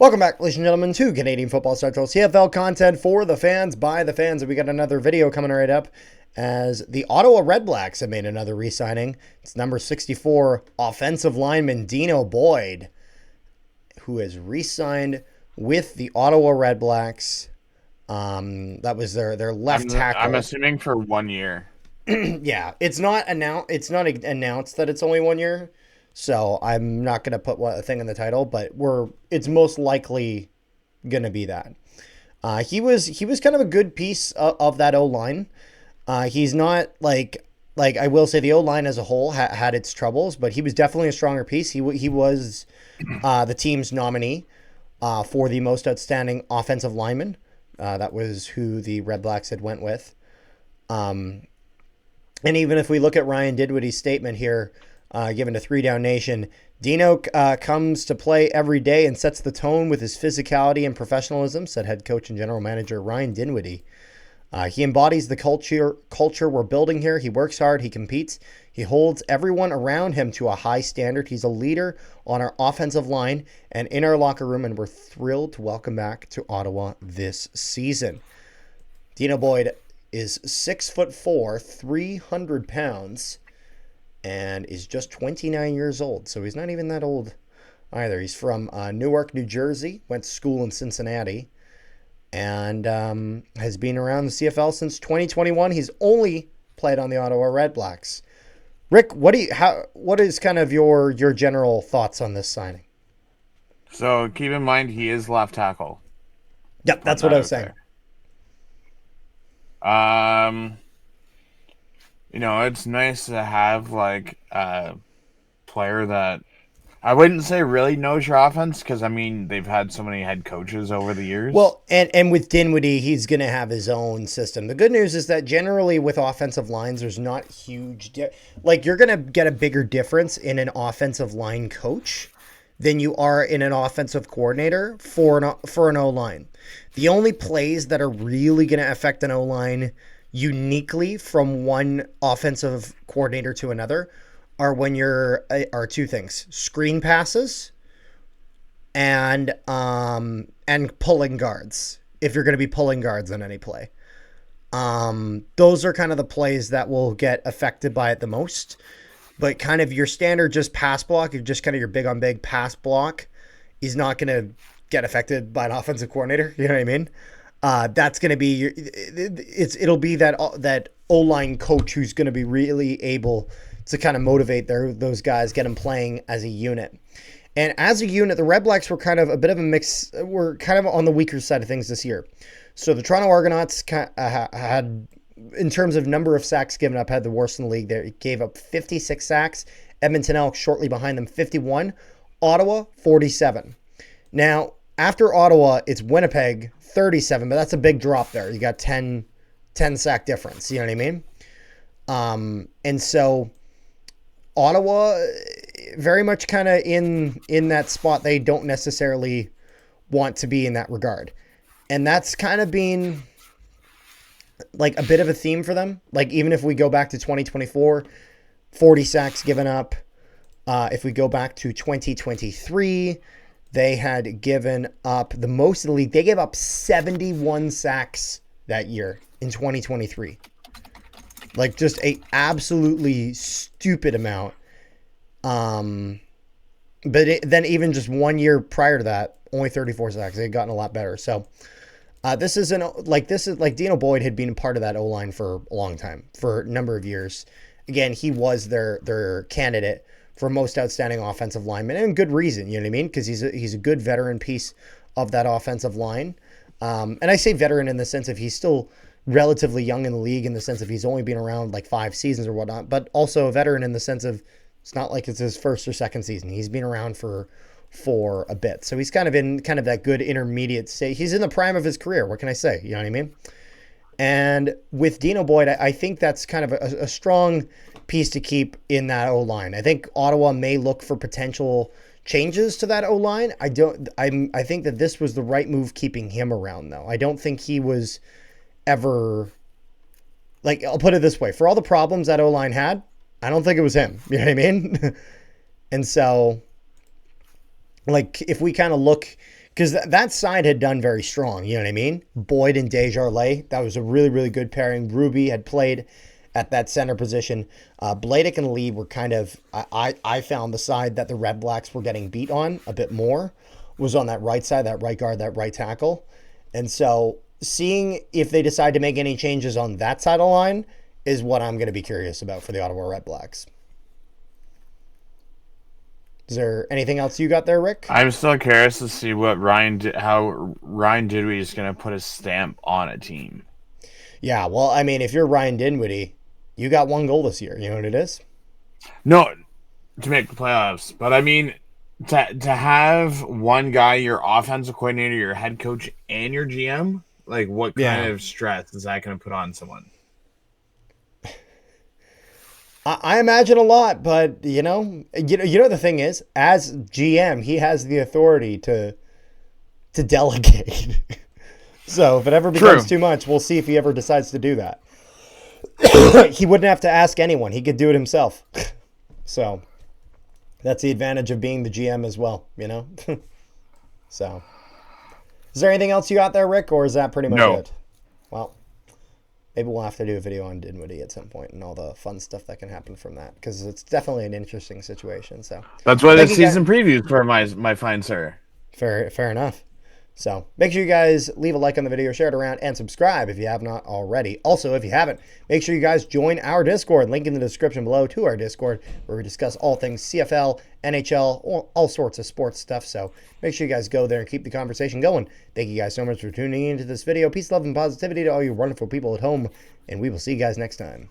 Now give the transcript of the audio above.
Welcome back, ladies and gentlemen, to Canadian Football Central CFL content for the fans, by the fans. And we got another video coming right up as the Ottawa Redblacks have made another re-signing. It's number 64 offensive lineman Dino Boyd, who has re-signed with the Ottawa Redblacks. That was their left tackle. I'm assuming for 1 year. Yeah, it's not announced that it's only 1 year. So I'm not going to put a thing in the title, but it's most likely going to be that. He was kind of a good piece of that O-line. He's not like I will say the O-line as a whole had its troubles, but he was definitely a stronger piece. He was the team's nominee for the most outstanding offensive lineman. That was who the Redblacks had went with. And even if we look at Ryan Dinwiddie's statement here, given to 3 Down Nation, Dino comes to play every day and sets the tone with his physicality and professionalism, said head coach and general manager Ryan Dinwiddie. He embodies the culture we're building here. He works hard. He competes. He holds everyone around him to a high standard. He's a leader on our offensive line and in our locker room, and we're thrilled to welcome back to Ottawa this season. Dino Boyd is 6'4", 300 pounds, and is just 29 years old. So he's not even that old either. He's from Newark, New Jersey, went to school in Cincinnati, and has been around the CFL since 2021. He's only played on the Ottawa Redblacks. Rick, what is kind of your general thoughts on this signing? So keep in mind he is left tackle. Yep, that's what I was saying. It's nice to have like a player that I wouldn't say really knows your offense, because I mean they've had so many head coaches over the years. Well, and with Dinwiddie, he's going to have his own system. The good news is that generally with offensive lines, there's not huge you're going to get a bigger difference in an offensive line coach than you are in an offensive coordinator for an O-line. The only plays that are really going to affect an O-line uniquely from one offensive coordinator to another are when are two things: screen passes and pulling guards. If you're going to be pulling guards on any play, those are kind of the plays that will get affected by it the most. But kind of your standard just pass block, just kind of your big on big pass block, is not going to get affected by an offensive coordinator. You know what I mean? That's going to be it'll be that O-line coach who's going to be really able to kind of motivate those guys, get them playing as a unit. And as a unit, the Redblacks were kind of a bit of a mix. Were kind of on the weaker side of things this year. So the Toronto Argonauts had, in terms of number of sacks given up, had the worst in the league. They gave up 56 sacks. Edmonton Elks shortly behind them, 51. Ottawa, 47. Now, after Ottawa, it's Winnipeg, 37, but that's a big drop there. You got 10 sack difference. You know what I mean? And so Ottawa very much kind of in that spot they don't necessarily want to be in that regard. And that's kind of been like a bit of a theme for them. Like even if we go back to 2024, 40 sacks given up. If we go back to 2023, they had given up the most in the league. They gave up 71 sacks that year in 2023. Like just a absolutely stupid amount. But then even just 1 year prior to that, only 34 sacks. They had gotten a lot better. So this is like Dino Boyd had been part of that O-line for a long time, for a number of years. Again, he was their candidate for most outstanding offensive lineman, and good reason, you know what I mean? Because he's a good veteran piece of that offensive line. And I say veteran in the sense of he's still relatively young in the league, in the sense of he's only been around like 5 seasons or whatnot, but also a veteran in the sense of it's not like it's his first or second season. He's been around for a bit. So he's kind of in kind of that good intermediate state. He's in the prime of his career. What can I say? You know what I mean? And with Dino Boyd, I think that's kind of a strong piece to keep in that O-line. I think Ottawa may look for potential changes to that O-line. I think that this was the right move keeping him around, though. I don't think he was ever, like, I'll put it this way. For all the problems that O-line had, I don't think it was him. You know what I mean? And so, like, if we kind of look, because that side had done very strong. You know what I mean? Boyd and Desjardins, that was a really, really good pairing. Ruby had played at that center position. Bladek and Lee were kind of, I found the side that the Red Blacks were getting beat on a bit more was on that right side, that right guard, that right tackle. And so seeing if they decide to make any changes on that side of the line is what I'm going to be curious about for the Ottawa Redblacks. Is there anything else you got there, Rick? I'm still curious to see what how Ryan Dinwiddie is going to put his stamp on a team. Yeah, well, I mean, if you're Ryan Dinwiddie, you got one goal this year. You know what it is? No, to make the playoffs, but I mean, to have one guy, your offensive coordinator, your head coach, and your GM, like what kind of stress is that going to put on someone? I imagine a lot, but you know the thing is, as GM, he has the authority to delegate. So if it ever becomes too much, we'll see if he ever decides to do that. He wouldn't have to ask anyone; he could do it himself. So that's the advantage of being the GM as well, you know. So, is there anything else you got there, Rick, or is that pretty much it? Well, maybe we'll have to do a video on Dinwiddie at some point and all the fun stuff that can happen from that, because it's definitely an interesting situation. So that's why the season previews for my fine sir. Fair enough. So make sure you guys leave a like on the video, share it around, and subscribe if you have not already. Also, if you haven't, make sure you guys join our Discord. Link in the description below to our Discord, where we discuss all things CFL, NHL, all sorts of sports stuff. So make sure you guys go there and keep the conversation going. Thank you guys so much for tuning into this video. Peace, love, and positivity to all you wonderful people at home, and we will see you guys next time.